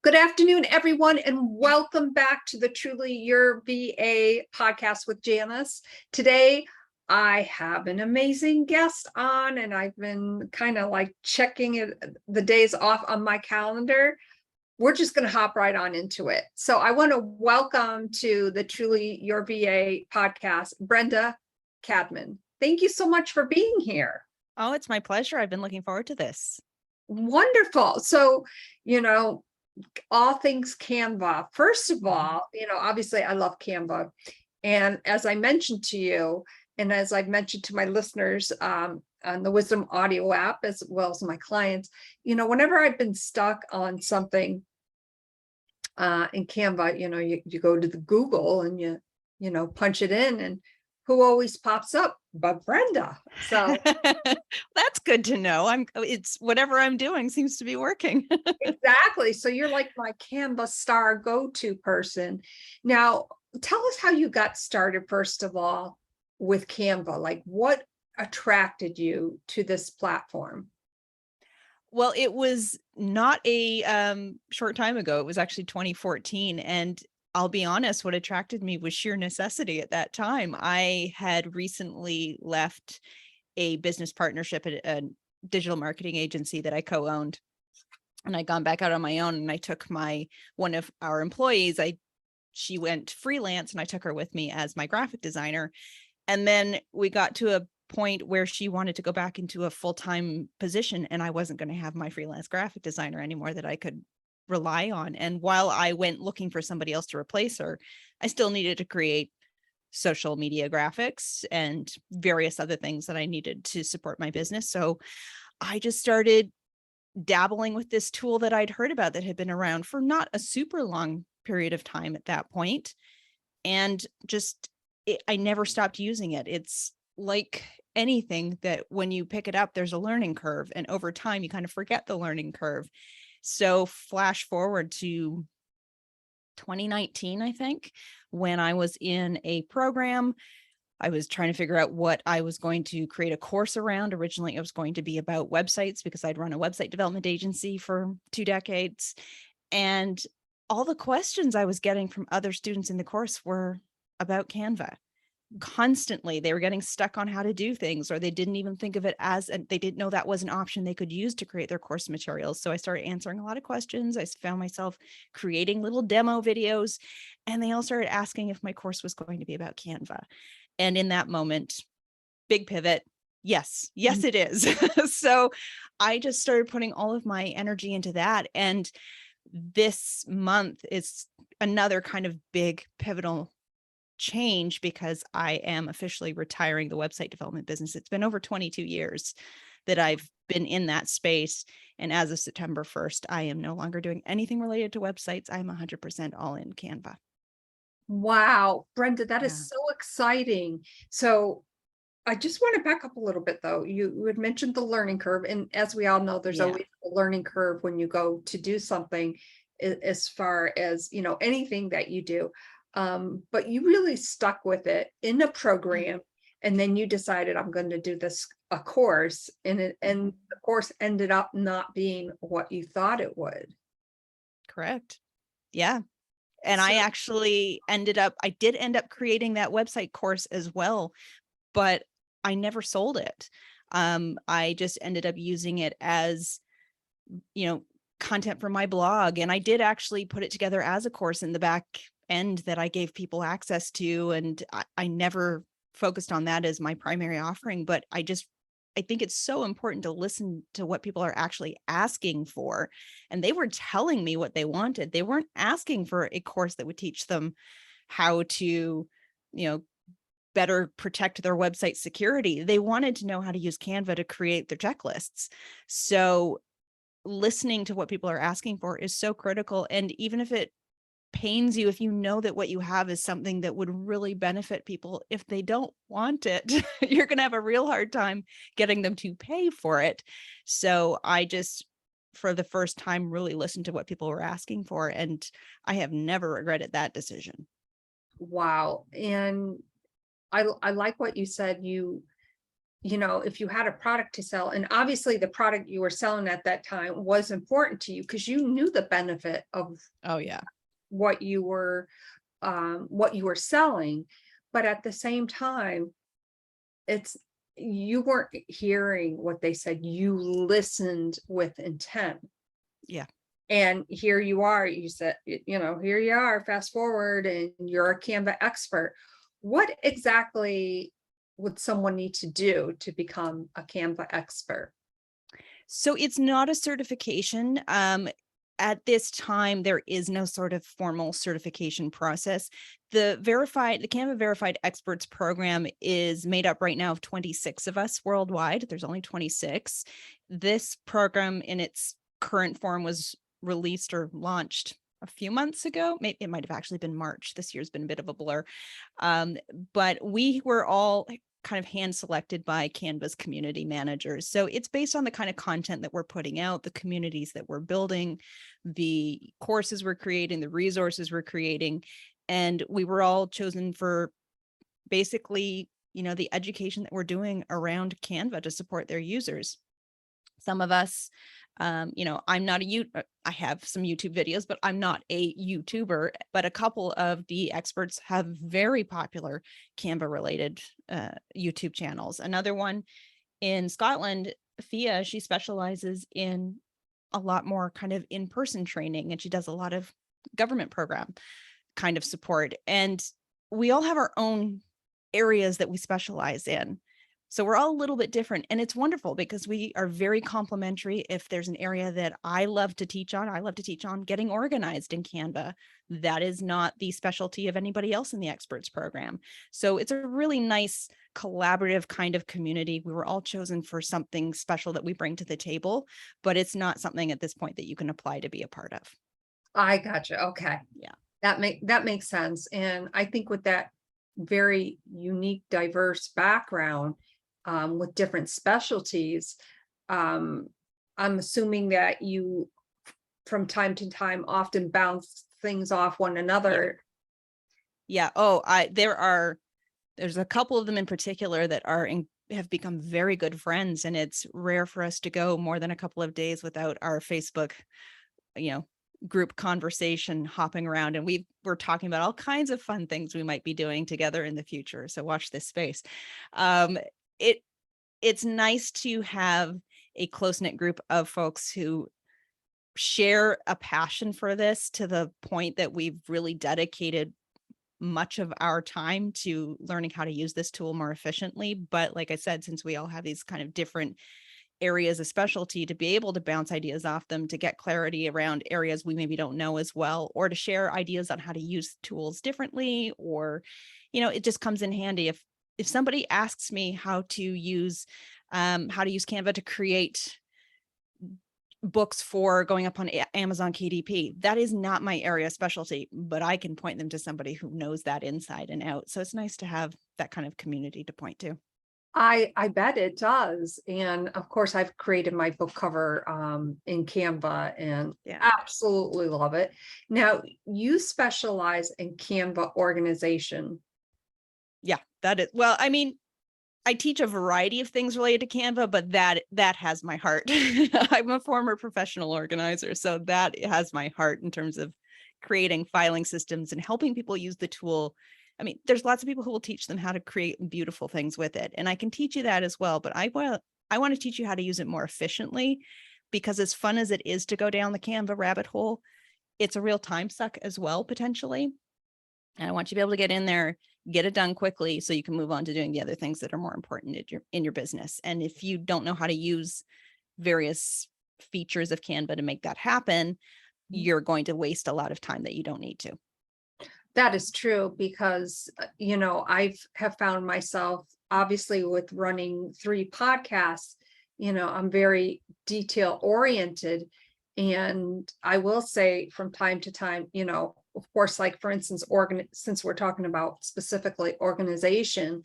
Good afternoon, everyone, and welcome back to the Truly Your VA podcast with Janice. Today, I have an amazing guest on, and I've been kind of like checking the days off on my calendar. We're just going to hop right on into it. So I want to welcome to the Truly Your VA podcast, Brenda Cadman. Thank you so much for being here. Oh, it's my pleasure. I've been looking forward to this. Wonderful. So, all things Canva. First of all, obviously I love Canva. And as I mentioned to you, and as I've mentioned to my listeners on the Wisdom Audio app, as well as my clients, whenever I've been stuck on something in Canva, you go to the Google and you punch it in, and who always pops up but Brenda. So that's good to know. It's whatever I'm doing seems to be working. Exactly. So you're like my Canva star go-to person. Now, tell us how you got started, first of all, with Canva. Like, what attracted you to this platform? Well, it was not a short time ago. It was actually 2014. And I'll be honest, what attracted me was sheer necessity at that time. I had recently left a business partnership at a digital marketing agency that I co-owned. And I'd gone back out on my own, and I took one of our employees, she went freelance, and I took her with me as my graphic designer. And then we got to a point where she wanted to go back into a full-time position, and I wasn't going to have my freelance graphic designer anymore that I could rely on. And while I went looking for somebody else to replace her, I still needed to create social media graphics and various other things that I needed to support my business. So I just started dabbling with this tool that I'd heard about that had been around for not a super long period of time at that point. And I never stopped using it. It's like anything that when you pick it up, there's a learning curve. And over time, you kind of forget the learning curve. So flash forward to 2019, I think, when I was in a program. I was trying to figure out what I was going to create a course around. Originally, it was going to be about websites because I'd run a website development agency for 2 decades. And all the questions I was getting from other students in the course were about Canva. Constantly, they were getting stuck on how to do things, or they didn't even think of it they didn't know that was an option they could use to create their course materials. So I started answering a lot of questions. I found myself creating little demo videos, and they all started asking if my course was going to be about Canva. And in that moment, big pivot. Yes, it is. So I just started putting all of my energy into that. And this month is another kind of big pivotal change because I am officially retiring the website development business. It's been over 22 years that I've been in that space. And as of September 1st, I am no longer doing anything related to websites. I'm 100% all in Canva. Wow, Brenda, that Yeah. is so exciting. So I just want to back up a little bit, though. You had mentioned the learning curve. And as we all know, there's always a learning curve when you go to do something as far as, anything that you do. But you really stuck with it in a program, and then you decided, I'm going to do a course, and the course ended up not being what you thought it would. Correct. Yeah. And I actually I did end up creating that website course as well, but I never sold it. I just ended up using it as, content for my blog. And I did actually put it together as a course in the back end that I gave people access to. And I never focused on that as my primary offering, but I think it's so important to listen to what people are actually asking for. And they were telling me what they wanted. They weren't asking for a course that would teach them how to, better protect their website security. They wanted to know how to use Canva to create their checklists. So listening to what people are asking for is so critical. And even if it pains you, if you know that what you have is something that would really benefit people, if they don't want it, you're going to have a real hard time getting them to pay for it. So I just, for the first time, really listened to what people were asking for. And I have never regretted that decision. Wow. And I like what you said. if you had a product to sell, and obviously the product you were selling at that time was important to you because you knew the benefit of Oh yeah. what you were selling, but at the same time, you weren't hearing what they said. You listened with intent. Yeah. And here you are, you said, here you are, fast forward, and you're a Canva expert. What exactly would someone need to do to become a Canva expert? So it's not a certification. At this time, there is no sort of formal certification process. The Canva Verified Experts program is made up right now of 26 of us worldwide. There's only 26. This program in its current form was released or launched a few months ago. Maybe it might have actually been March. This year's been a bit of a blur. But we were all kind of hand selected by Canva's community managers. So it's based on the kind of content that we're putting out, the communities that we're building, the courses we're creating, the resources we're creating. And we were all chosen for basically, the education that we're doing around Canva to support their users. Some of us, I have some YouTube videos, but I'm not a YouTuber, but a couple of the experts have very popular Canva related YouTube channels. Another one in Scotland, Thea, she specializes in a lot more kind of in-person training, and she does a lot of government program kind of support. And we all have our own areas that we specialize in. So we're all a little bit different, and it's wonderful because we are very complementary. If there's an area that I love to teach on getting organized in Canva. That is not the specialty of anybody else in the experts program. So it's a really nice collaborative kind of community. We were all chosen for something special that we bring to the table, but it's not something at this point that you can apply to be a part of. I gotcha. Okay. Yeah. That makes sense. And I think with that very unique, diverse background, with different specialties, I'm assuming that you, from time to time, often bounce things off one another. Yeah. Oh, there's a couple of them in particular that have become very good friends, and it's rare for us to go more than a couple of days without our Facebook, group conversation hopping around, and we're talking about all kinds of fun things we might be doing together in the future. So watch this space. It's nice to have a close-knit group of folks who share a passion for this to the point that we've really dedicated much of our time to learning how to use this tool more efficiently. But like I said, since we all have these kind of different areas of specialty, to be able to bounce ideas off them, to get clarity around areas we maybe don't know as well, or to share ideas on how to use tools differently, or, it just comes in handy. If somebody asks me how to use Canva to create books for going up on Amazon KDP, that is not my area of specialty, but I can point them to somebody who knows that inside and out. So it's nice to have that kind of community to point to. I bet it does. And of course, I've created my book cover in Canva and absolutely love it. Now, you specialize in Canva organization. Yeah, that is. Well, I mean, I teach a variety of things related to Canva, but that has my heart. I'm a former professional organizer, so that has my heart in terms of creating filing systems and helping people use the tool. I mean, there's lots of people who will teach them how to create beautiful things with it, and I can teach you that as well. But I want to teach you how to use it more efficiently, because as fun as it is to go down the Canva rabbit hole, it's a real time suck as well, potentially. And I want you to be able to get in there, get it done quickly, so you can move on to doing the other things that are more important in your business. And if you don't know how to use various features of Canva to make that happen, you're going to waste a lot of time that you don't need to. That is true, because, I have found myself, obviously, with running 3 podcasts, I'm very detail oriented. And I will say from time to time, of course, like for instance, since we're talking about specifically organization,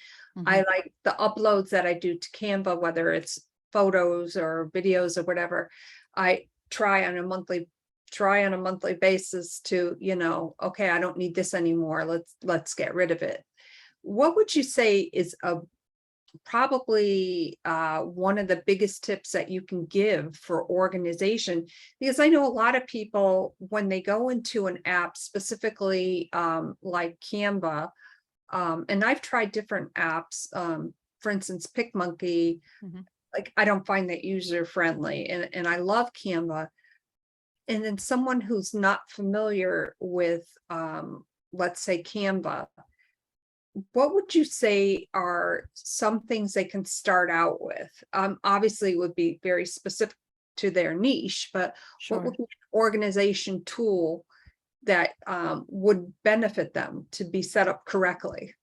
I like the uploads that I do to Canva, whether it's photos or videos or whatever. I try on a monthly basis to, okay, I don't need this anymore. Let's get rid of it. What would you say is probably one of the biggest tips that you can give for organization, because I know a lot of people, when they go into an app, specifically like Canva, and I've tried different apps, for instance, PicMonkey, Mhm. like I don't find that user friendly, and I love Canva. And then someone who's not familiar with, let's say Canva, what would you say are some things they can start out with? Obviously, it would be very specific to their niche, but what Sure. would be an organization tool that would benefit them to be set up correctly?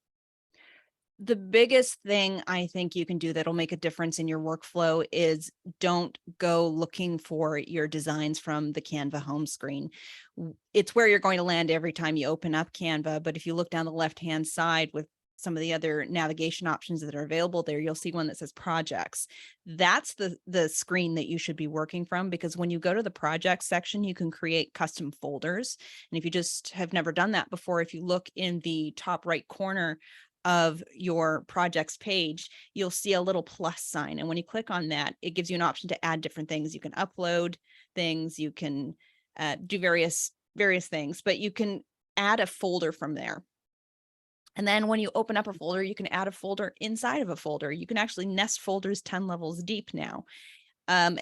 The biggest thing I think you can do that'll make a difference in your workflow is don't go looking for your designs from the Canva home screen. It's where you're going to land every time you open up Canva. But if you look down the left-hand side with some of the other navigation options that are available there, you'll see one that says projects. That's the screen that you should be working from, because when you go to the projects section, you can create custom folders. And if you just have never done that before, if you look in the top right corner of your projects page, you'll see a little plus sign. And when you click on that, it gives you an option to add different things. You can upload things, you can do various things, but you can add a folder from there. And then when you open up a folder, you can add a folder inside of a folder. You can actually nest folders 10 levels deep now.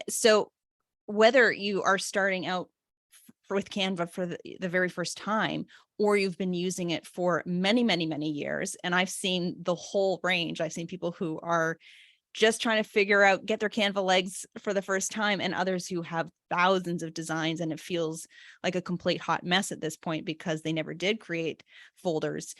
So whether you are starting out with Canva for the very first time, or you've been using it for many, many, many years. And I've seen the whole range. I've seen people who are just trying to figure out, get their Canva legs for the first time, and others who have thousands of designs and it feels like a complete hot mess at this point because they never did create folders.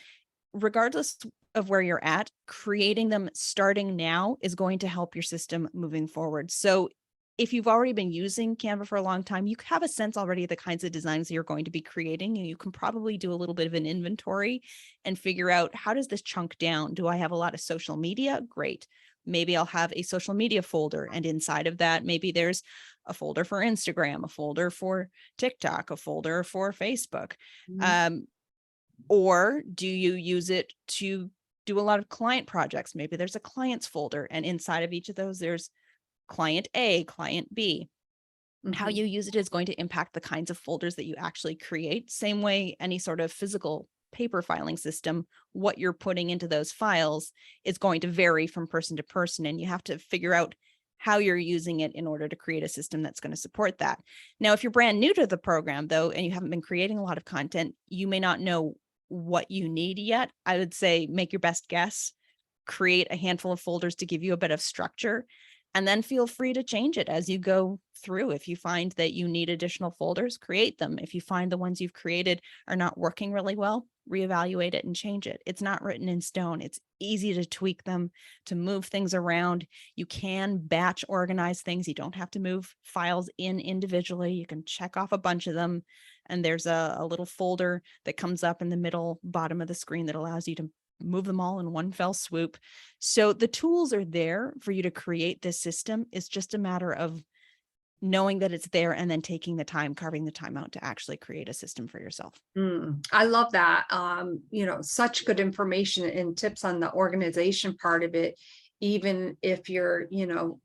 Regardless of where you're at, creating them starting now is going to help your system moving forward. So if you've already been using Canva for a long time, you have a sense already of the kinds of designs that you're going to be creating, and you can probably do a little bit of an inventory and figure out, how does this chunk down? Do I have a lot of social media? Great. Maybe I'll have a social media folder, and inside of that, maybe there's a folder for Instagram, a folder for TikTok, a folder for Facebook. Mhm. Or do you use it to do a lot of client projects? Maybe there's a clients folder, and inside of each of those, there's client A, client B. How Mhm. you use it is going to impact the kinds of folders that you actually create. Same way any sort of physical paper filing system, what you're putting into those files is going to vary from person to person. And you have to figure out how you're using it in order to create a system that's going to support that. Now, if you're brand new to the program, though, and you haven't been creating a lot of content, you may not know what you need yet. I would say make your best guess, create a handful of folders to give you a bit of structure, and then feel free to change it as you go through. If you find that you need additional folders, create them. If you find the ones you've created are not working really well, reevaluate it and change it. It's not written in stone. It's easy to tweak them, to move things around. You can batch organize things. You don't have to move files in individually. You can check off a bunch of them. And there's a little folder that comes up in the middle bottom of the screen that allows you to move them all in one fell swoop. So the tools are there for you to create this system. It's just a matter of knowing that it's there and then taking the time, carving the time out to actually create a system for yourself. I love that. Such good information and tips on the organization part of it. Even if you're,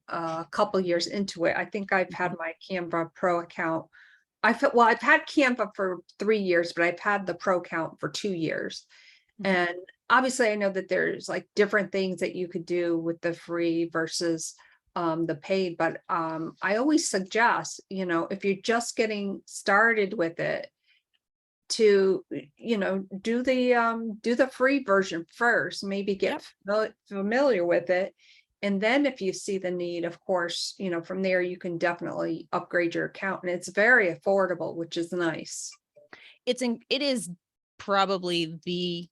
a couple years into it, I think I've had Mhm. my Canva Pro account. I've had Canva for 3 years, but I've had the Pro account for 2 years. Mhm. And obviously, I know that there's like different things that you could do with the free versus the paid, but I always suggest, if you're just getting started with it, to do the free version first, maybe get Yep. familiar with it, and then if you see the need, of course, from there you can definitely upgrade your account, and it's very affordable, which is nice. It is probably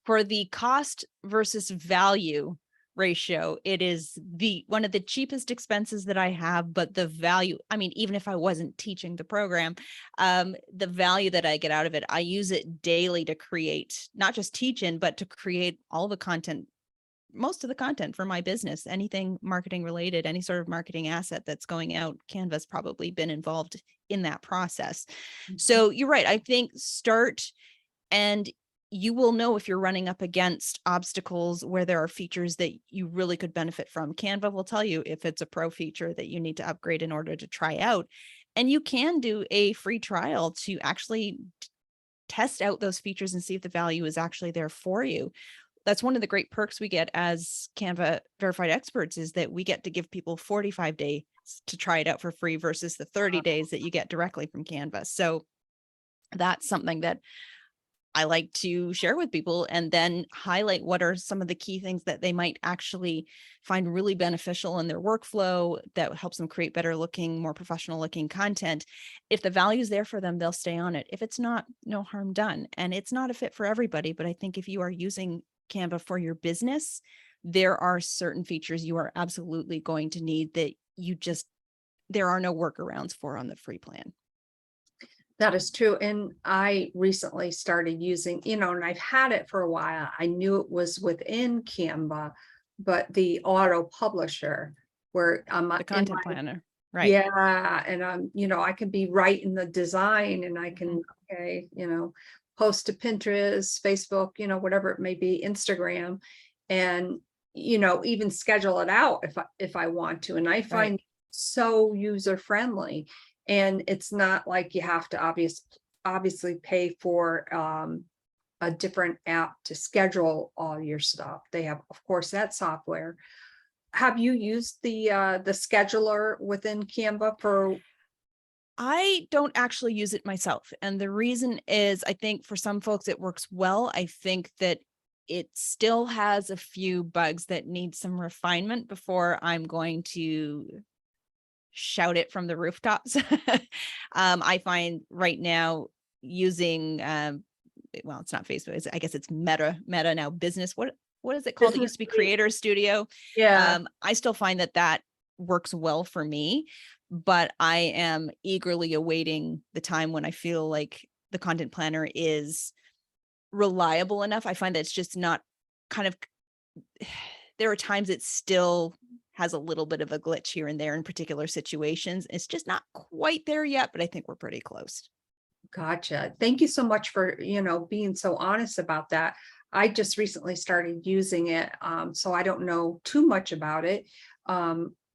for the cost versus value ratio, it is the one of the cheapest expenses that I have, but the value, I mean, even if I wasn't teaching the program, the value that I get out of it, I use it daily to create, not just teach in, but to create all the content, most of the content for my business, anything marketing related, any sort of marketing asset that's going out. Canva's probably been involved in that process. Mhm. So you're right. I think start, and you will know if you're running up against obstacles where there are features that you really could benefit from. Canva will tell you if it's a pro feature that you need to upgrade in order to try out. And you can do a free trial to actually test out those features and see if the value is actually there for you. That's one of the great perks we get as Canva verified experts, is that we get to give people 45 days to try it out for free versus the 30 days that you get directly from Canva. So that's something that I like to share with people, and then highlight what are some of the key things that they might actually find really beneficial in their workflow that helps them create better looking, more professional looking content. If the value is there for them, they'll stay on it. If it's not, no harm done. And it's not a fit for everybody, but I think if you are using Canva for your business, there are certain features you are absolutely going to need that there are no workarounds for on the free plan. That is true. And I recently started using, and I've had it for a while. I knew it was within Canva, but the auto publisher where I'm The content planner, right? yeah, and I can be writing the design, and I can, post to Pinterest, Facebook, whatever it may be, Instagram, and even schedule it out if I want to. And I find it so user friendly. And it's not like you have to obviously pay for a different app to schedule all your stuff. They have, of course, that software. Have you used the scheduler within Canva for? I don't actually use it myself. And the reason is, I think for some folks it works well. I think that it still has a few bugs that need some refinement before I'm going to shout it from the rooftops. I find right now using, well, it's not Facebook. I guess it's Meta now business. What is it called? It used to be Creator Studio. Yeah. I still find that works well for me, but I am eagerly awaiting the time when I feel like the content planner is reliable enough. I find that it's just not there are times it still has a little bit of a glitch here and there in particular situations. It's just not quite there yet, but I think we're pretty close. Gotcha. Thank you so much for, being so honest about that. I just recently started using it, so I don't know too much about it,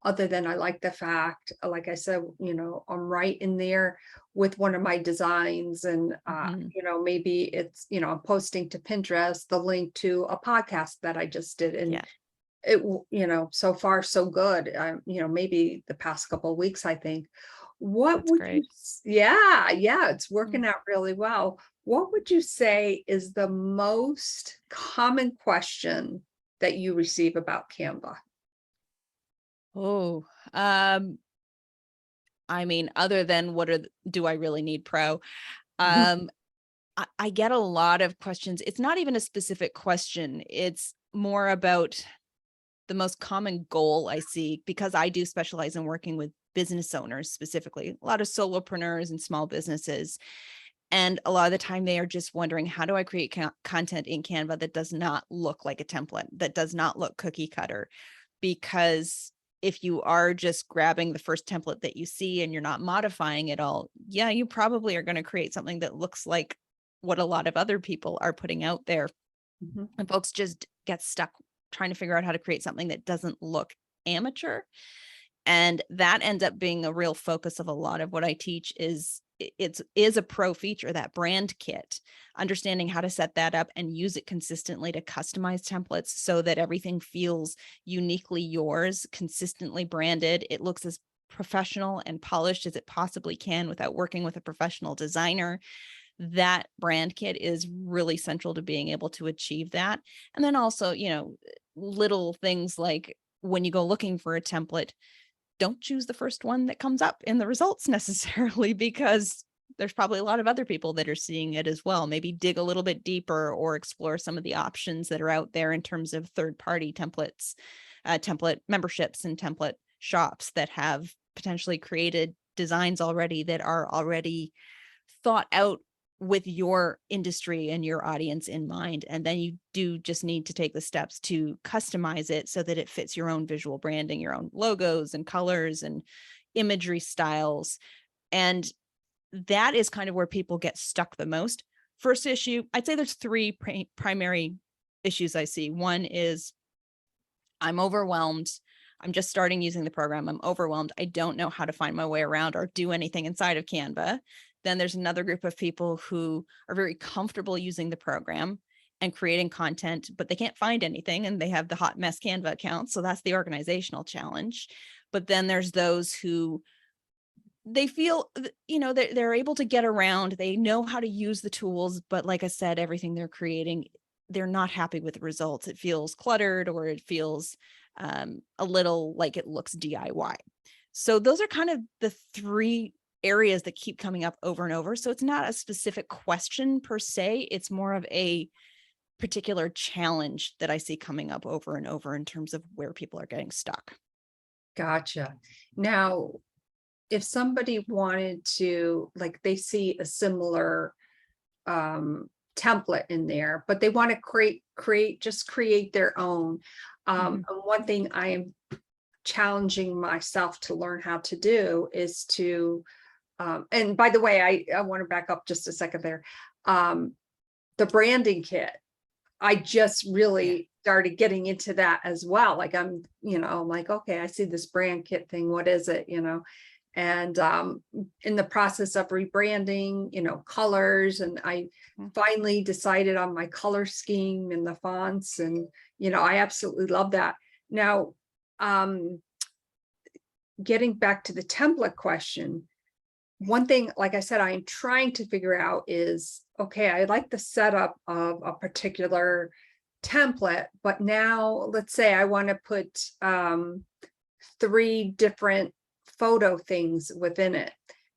other than I like the fact, like I said, I'm right in there with one of my designs, and maybe it's, I'm posting to Pinterest the link to a podcast that I just did, and it, so far so good. Maybe the past couple of weeks, I think. What would you? Yeah, it's working out really well. What would you say is the most common question that you receive about Canva? Oh, I mean, other than do I really need pro? I get a lot of questions. It's not even a specific question. It's more about the most common goal I see, because I do specialize in working with business owners, specifically a lot of solopreneurs and small businesses. And a lot of the time they are just wondering, how do I create content in Canva that does not look like a template, that does not look cookie cutter? Because if you are just grabbing the first template that you see and you're not modifying it all, you probably are going to create something that looks like what a lot of other people are putting out there. And folks just get stuck trying to figure out how to create something that doesn't look amateur. And that ends up being a real focus of a lot of what I teach. Is a pro feature, that brand kit, understanding how to set that up and use it consistently to customize templates so that everything feels uniquely yours, consistently branded. It looks as professional and polished as it possibly can without working with a professional designer. That brand kit is really central to being able to achieve that. And then also, little things like when you go looking for a template, don't choose the first one that comes up in the results necessarily, because there's probably a lot of other people that are seeing it as well. Maybe dig a little bit deeper or explore some of the options that are out there in terms of third-party templates, template memberships and template shops that have potentially created designs already that are already thought out with your industry and your audience in mind. And then you do just need to take the steps to customize it so that it fits your own visual branding, your own logos and colors and imagery styles. And that is kind of where people get stuck the most. first issue, I'd say there's three primary issues I see. One is I'm overwhelmed. I'm just starting using the program. I'm overwhelmed. I don't know how to find my way around or do anything inside of Canva. Then there's another group of people who are very comfortable using the program and creating content, but they can't find anything, and they have the hot mess Canva account. So that's the organizational challenge. But then there's those who they feel, they're able to get around. They know how to use the tools, but like I said, everything they're creating, they're not happy with the results. It feels cluttered, or it feels a little like it looks DIY. So those are kind of the three areas that keep coming up over and over. So it's not a specific question per se. It's more of a particular challenge that I see coming up over and over in terms of where people are getting stuck. Gotcha. Now, if somebody wanted to, like, they see a similar template in there, but they want to create their own. And one thing I am challenging myself to learn how to do is to, and by the way, I want to back up just a second there. The branding kit, I just really started getting into that as well. Like I'm like, okay, I see this brand kit thing. What is it? And in the process of rebranding, colors, and I finally decided on my color scheme and the fonts, and I absolutely love that. Now, getting back to the template question, one thing, like I said, I am trying to figure out is, okay, I like the setup of a particular template, but now let's say I want to put 3 different photo things within it.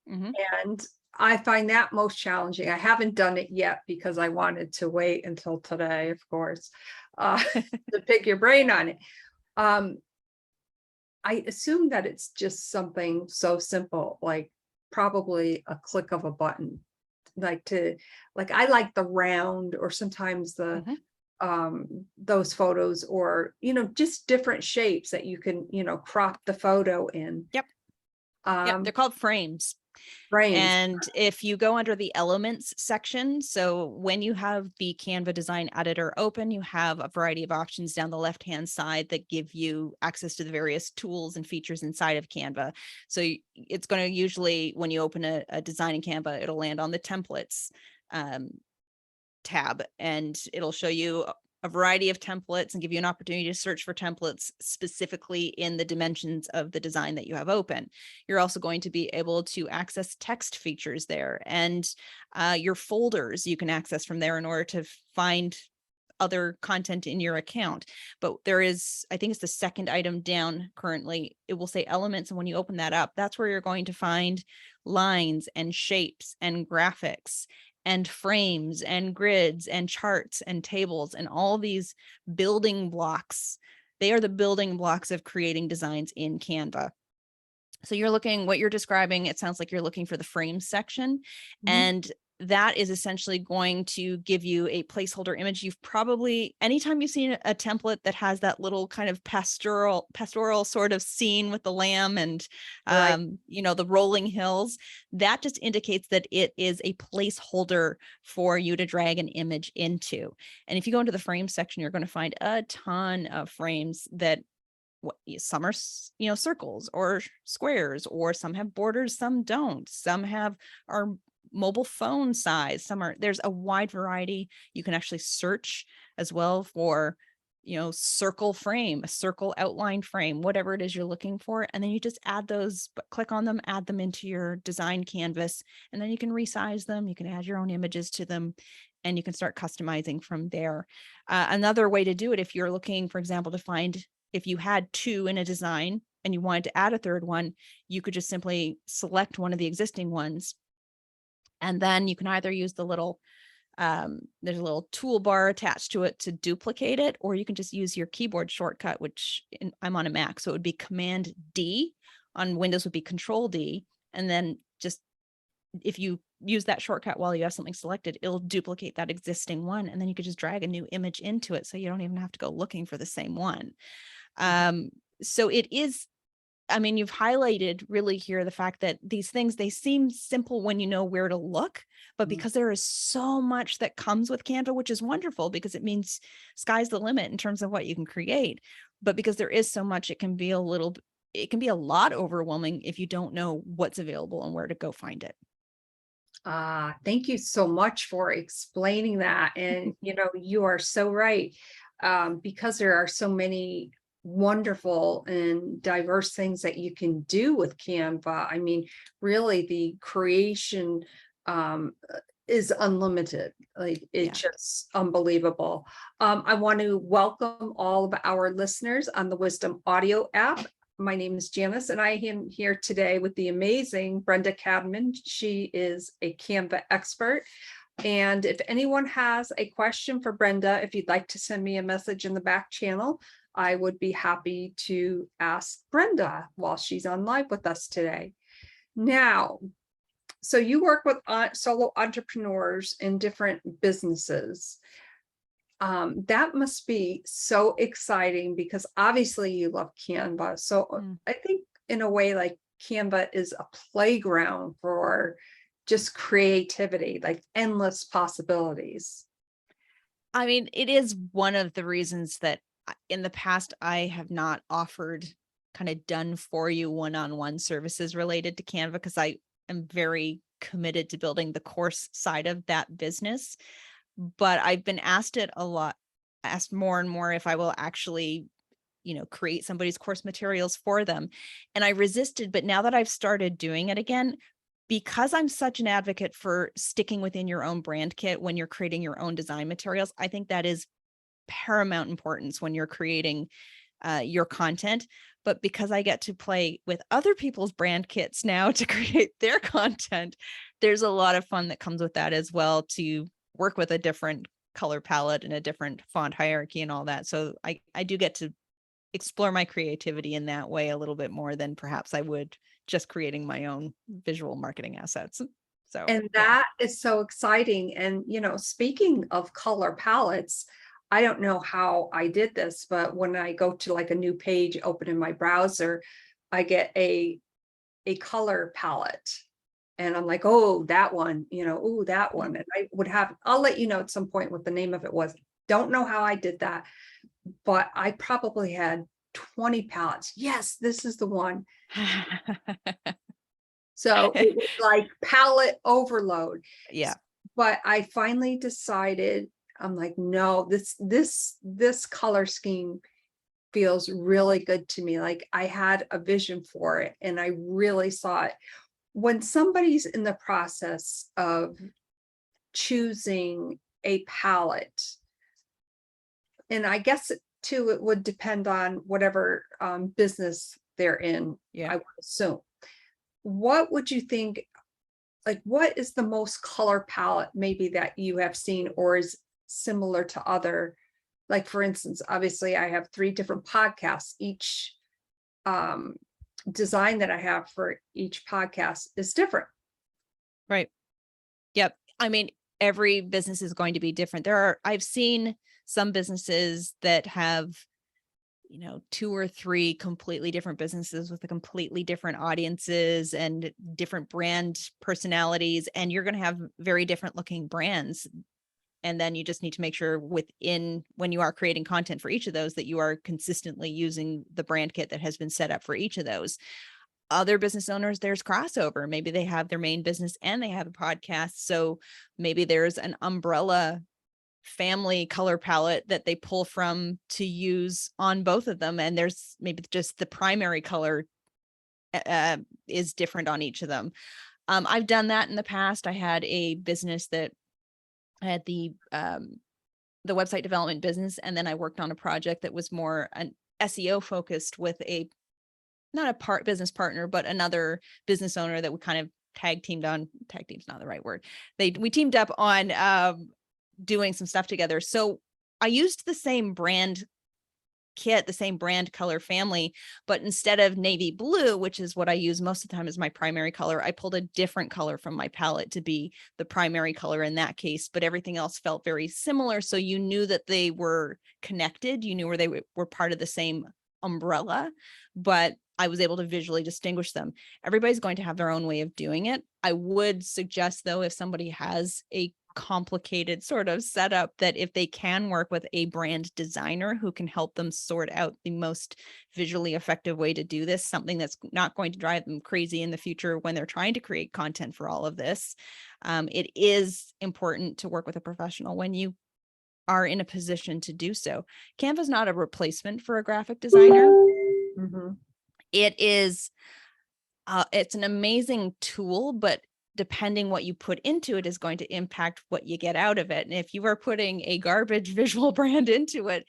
And I find that most challenging. I haven't done it yet because I wanted to wait until today, of course, to pick your brain on it. I assume that it's just something so simple, like probably a click of a button, like I like the round, or sometimes the those photos, or just different shapes that you can crop the photo in. Yep, they're called frames. Frames. And if you go under the elements section, so when you have the Canva design editor open, you have a variety of options down the left-hand side that give you access to the various tools and features inside of Canva. So it's going to usually, when you open a design in Canva, it'll land on the templates tab, and it'll show you a variety of templates and give you an opportunity to search for templates specifically in the dimensions of the design that you have open. You're also going to be able to access text features there, and your folders you can access from there in order to find other content in your account. But there is, I think it's the second item down currently, it will say elements. And when you open that up, that's where you're going to find lines and shapes and graphics and frames and grids and charts and tables and all these building blocks. They are the building blocks of creating designs in Canva. So you're looking, what you're describing, it sounds like you're looking for the frame section. And that is essentially going to give you a placeholder image. You've probably, anytime you've seen a template that has that little kind of pastoral sort of scene with the lamb and, the rolling hills, that just indicates that it is a placeholder for you to drag an image into. And if you go into the frame section, you're going to find a ton of frames that some are, circles or squares, or some have borders, some don't. Some are mobile phone size, there's a wide variety. You can actually search as well for, circle frame, a circle outline frame, whatever it is you're looking for. And then you just add those, but click on them, add them into your design canvas, and then you can resize them. You can add your own images to them, and you can start customizing from there. Another way to do it, if you're looking, for example, to find, if you had 2 in a design and you wanted to add a third one, you could just simply select one of the existing ones. And then you can either use the little, there's a little toolbar attached to it to duplicate it, or you can just use your keyboard shortcut, which I'm on a Mac, so it would be Command D. On Windows would be Control D. And then just, if you use that shortcut while you have something selected, it'll duplicate that existing one. And then you could just drag a new image into it. So you don't even have to go looking for the same one. So it is I mean, you've highlighted really here the fact that these things, they seem simple when you know where to look, but because there is so much that comes with Canva, which is wonderful because it means sky's the limit in terms of what you can create. But because there is so much, it can be a lot overwhelming if you don't know what's available and where to go find it. Thank you so much for explaining that. And, you are so right. Because there are so many wonderful and diverse things that you can do with Canva. I mean, really, the creation is unlimited. Like, it's just unbelievable. I want to welcome all of our listeners on the Wisdom Audio app. My name is Janice, and I am here today with the amazing Brenda Cadman. She is a Canva expert. And if anyone has a question for Brenda, if you'd like to send me a message in the back channel, I would be happy to ask Brenda while she's on live with us today. Now, so you work with solo entrepreneurs in different businesses. That must be so exciting because obviously you love Canva. So I think in a way, like, Canva is a playground for just creativity, like endless possibilities. I mean, it is one of the reasons that in the past I have not offered kind of done for you one-on-one services related to Canva, because I am very committed to building the course side of that business. But I've been asked more and more if I will actually, create somebody's course materials for them. And I resisted, but now that I've started doing it again, because I'm such an advocate for sticking within your own brand kit when you're creating your own design materials, I think that is paramount importance when you're creating your content. But because I get to play with other people's brand kits now to create their content, there's a lot of fun that comes with that as well, to work with a different color palette and a different font hierarchy and all that. So I do get to explore my creativity in that way a little bit more than perhaps I would just creating my own visual marketing assets. So, and that is so exciting. And, speaking of color palettes, I don't know how I did this, but when I go to like a new page, open in my browser, I get a color palette. And I'm like, oh, that one, oh, that one. And I'll let you know at some point what the name of it was. Don't know how I did that, but I probably had 20 palettes. Yes, this is the one. So it was like palette overload. Yeah. But I finally decided, I'm like, no, this color scheme feels really good to me. Like, I had a vision for it and I really saw it. When somebody's in the process of choosing a palette, and I guess too, it would depend on whatever business they're in, I would assume. What would you think, like, what is the most color palette maybe that you have seen or is similar to other, like, for instance, obviously I have 3 different podcasts. Each design that I have for each podcast is different. Right. Yep. I mean, every business is going to be different. I've seen some businesses that have, 2 or 3 completely different businesses with a completely different audiences and different brand personalities, and you're going to have very different looking brands. And then you just need to make sure when you are creating content for each of those, that you are consistently using the brand kit that has been set up for each of those. Other business owners, there's crossover. Maybe they have their main business and they have a podcast. So maybe there's an umbrella family color palette that they pull from to use on both of them. And there's maybe just the primary color is different on each of them. I've done that in the past. I had a business that I had the website development business, and then I worked on a project that was more an SEO focused with not a business partner, but another business owner that we kind of tag team's not the right word. We teamed up on doing some stuff together. So I used the same brand kit, the same brand color family, but instead of navy blue, which is what I use most of the time as my primary color, I pulled a different color from my palette to be the primary color in that case, but everything else felt very similar. So you knew that they were connected. You knew where they were part of the same umbrella, but I was able to visually distinguish them. Everybody's going to have their own way of doing it. I would suggest, though, if somebody has a complicated sort of setup, that if they can work with a brand designer who can help them sort out the most visually effective way to do this, something that's not going to drive them crazy in the future when they're trying to create content for all of this. It is important to work with a professional when you are in a position to do so. Canva is not a replacement for a graphic designer. Mhm. It is, it's an amazing tool, but depending what you put into it is going to impact what you get out of it. And if you are putting a garbage visual brand into it,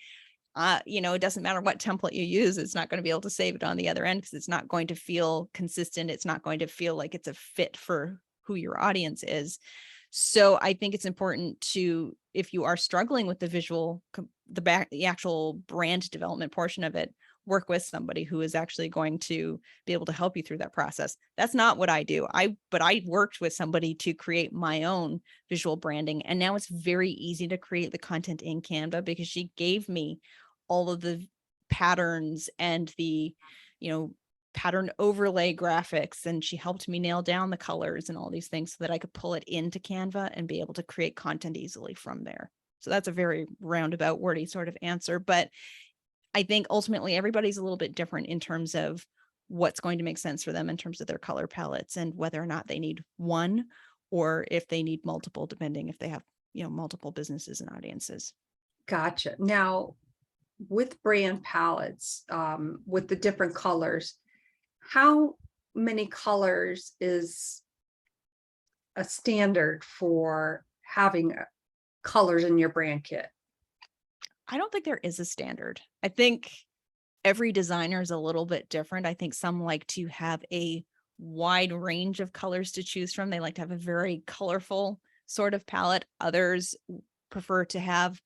it doesn't matter what template you use, it's not going to be able to save it on the other end because it's not going to feel consistent. It's not going to feel like it's a fit for who your audience is. So I think it's important to, if you are struggling with the visual, the actual brand development portion of it, work with somebody who is actually going to be able to help you through that process. That's not what I do. But I worked with somebody to create my own visual branding. And now it's very easy to create the content in Canva because she gave me all of the patterns and the, pattern overlay graphics. And she helped me nail down the colors and all these things so that I could pull it into Canva and be able to create content easily from there. So that's a very roundabout, wordy sort of answer. But I think ultimately everybody's a little bit different in terms of what's going to make sense for them in terms of their color palettes and whether or not they need one or if they need multiple, depending if they have, multiple businesses and audiences. Gotcha. Now, with brand palettes, with the different colors, how many colors is a standard for having colors in your brand kit? I don't think there is a standard. I think every designer is a little bit different. I think some like to have a wide range of colors to choose from. They like to have a very colorful sort of palette. Others prefer to have,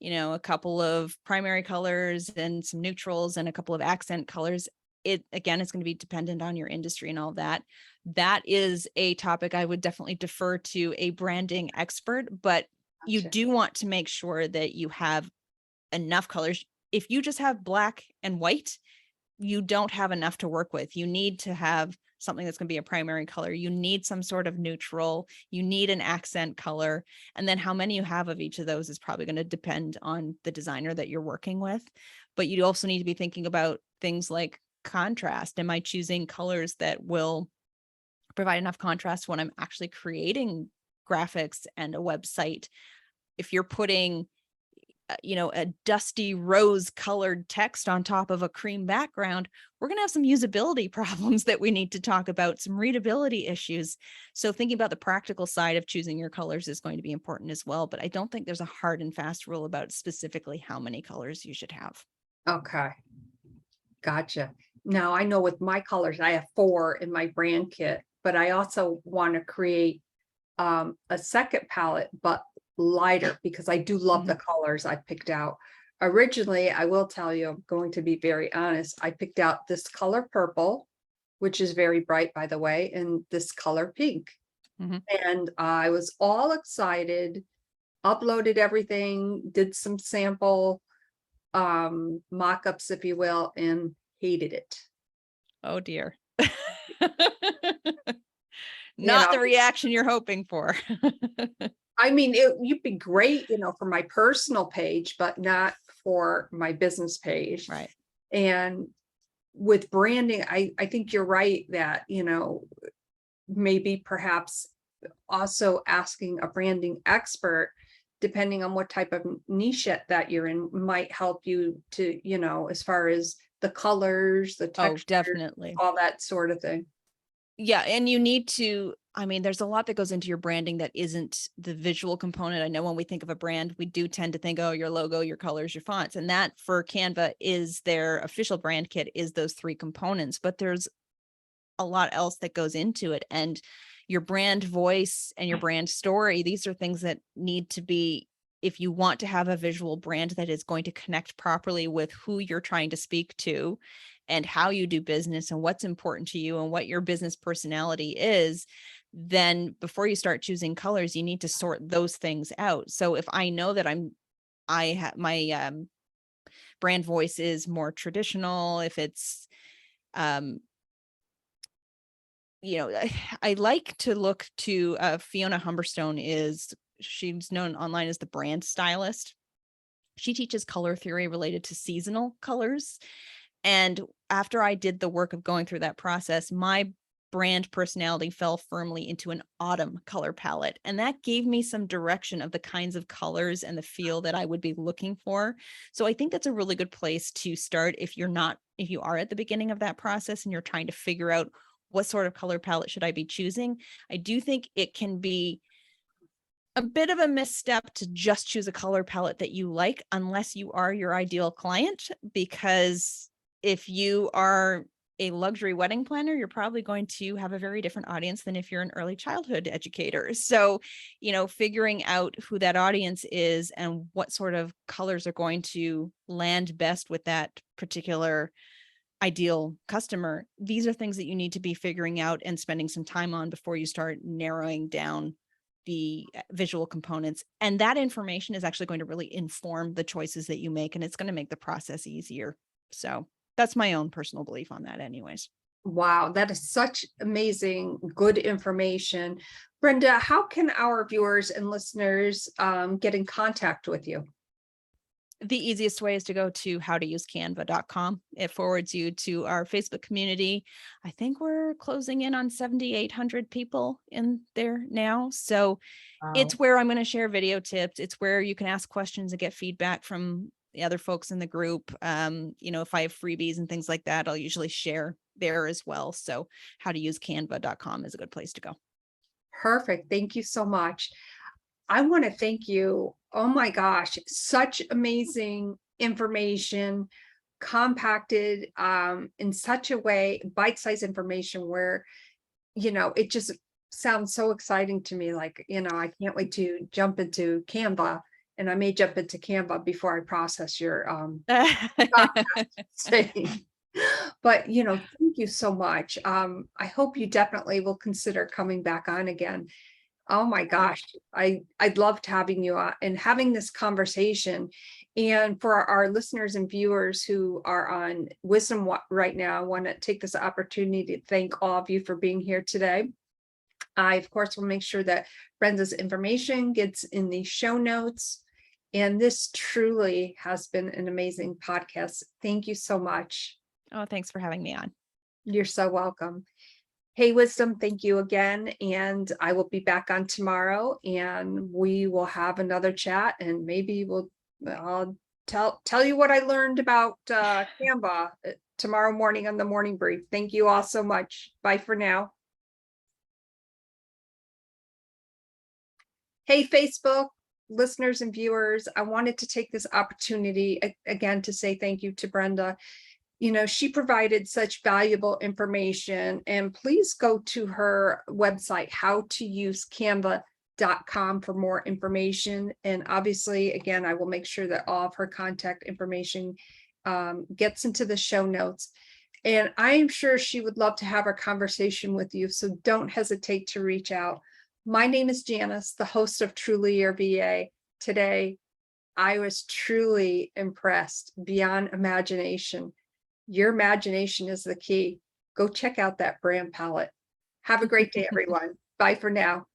a couple of primary colors and some neutrals and a couple of accent colors. It, again, it's going to be dependent on your industry and all that. That is a topic I would definitely defer to a branding expert, but you Gotcha. do want to make sure that you have enough colors. If you just have black and white, you don't have enough to work with. You need to have something that's going to be a primary color. You need some sort of neutral. You need an accent color. And then how many you have of each of those is probably going to depend on the designer that you're working with. But you also need to be thinking about things like contrast. Am I choosing colors that will provide enough contrast when I'm actually creating graphics and a website? If you're putting a dusty rose colored text on top of a cream background, we're going to have some usability problems that we need to talk about, some readability issues. So thinking about the practical side of choosing your colors is going to be important as well. But I don't think there's a hard and fast rule about specifically how many colors you should have. Okay. Gotcha. Now I know with my colors, I have 4 in my brand kit, but I also want to create a second palette, but lighter because I do love the colors I picked out. Originally, I will tell you, I'm going to be very honest. I picked out this color purple, which is very bright, by the way, and this color pink. And I was all excited, uploaded everything, did some sample mock-ups, if you will, and hated it. Oh dear. You Not know, the reaction you're hoping for. I mean, you'd be great, for my personal page, but not for my business page. Right. And with branding, I think you're right that, maybe perhaps also asking a branding expert, depending on what type of niche that you're in, might help you to, as far as the colors, the texture, definitely. all that sort of thing. Yeah. And you need to, there's a lot that goes into your branding that isn't the visual component. I know when we think of a brand, we do tend to think, oh, your logo, your colors, your fonts. And that for Canva is their official brand kit, is those 3 components, but there's a lot else that goes into it. And your brand voice and your brand story, these are things that need to be, if you want to have a visual brand that is going to connect properly with who you're trying to speak to and how you do business and what's important to you and what your business personality is, then before you start choosing colors, you need to sort those things out. So if I know that I have my brand voice is more traditional, if it's You know, I like to look to Fiona Humberstone. She's known online as the brand stylist. She teaches color theory related to seasonal colors. And after I did the work of going through that process, my brand personality fell firmly into an autumn color palette. And that gave me some direction of the kinds of colors and the feel that I would be looking for. So I think that's a really good place to start if you are at the beginning of that process and you're trying to figure out what sort of color palette should I be choosing. I do think it can be a bit of a misstep to just choose a color palette that you like, unless you are your ideal client, because if you are a luxury wedding planner, you're probably going to have a very different audience than if you're an early childhood educator. So, figuring out who that audience is and what sort of colors are going to land best with that particular ideal customer, these are things that you need to be figuring out and spending some time on before you start narrowing down the visual components. And that information is actually going to really inform the choices that you make, and it's going to make the process easier. So that's my own personal belief on that anyways. Wow, that is such amazing, good information. Brenda, how can our viewers and listeners get in contact with you? The easiest way is to go to howtousecanva.com. It forwards you to our Facebook community. I think we're closing in on 7,800 people in there now. So it's where I'm going to share video tips. It's where you can ask questions and get feedback from the other folks in the group. If I have freebies and things like that, I'll usually share there as well. So howtousecanva.com is a good place to go. Perfect. Thank you so much. I want to thank you. Oh my gosh, such amazing information, compacted in such a way, bite-sized information where, it just sounds so exciting to me. Like, I can't wait to jump into Canva, and I may jump into Canva before I process your saying. But, thank you so much. I hope you definitely will consider coming back on again. Oh my gosh, I loved having you on and having this conversation. And for our listeners and viewers who are on Wisdom right now, I want to take this opportunity to thank all of you for being here today. I, of course, will make sure that Brenda's information gets in the show notes. And this truly has been an amazing podcast. Thank you so much. Oh, thanks for having me on. You're so welcome. Hey, Wisdom, thank you again. And I will be back on tomorrow and we will have another chat, and maybe I'll tell you what I learned about Canva tomorrow morning on the morning brief. Thank you all so much. Bye for now. Hey, Facebook listeners and viewers, I wanted to take this opportunity again to say thank you to Brenda. She provided such valuable information, and please go to her website, howtousecanva.com, for more information. And obviously, again, I will make sure that all of her contact information gets into the show notes. And I am sure she would love to have a conversation with you, so don't hesitate to reach out. My name is Janice, the host of Truly Your VA. Today, I was truly impressed beyond imagination. Your imagination is the key. Go check out that brand palette. Have a great day, everyone. Bye for now.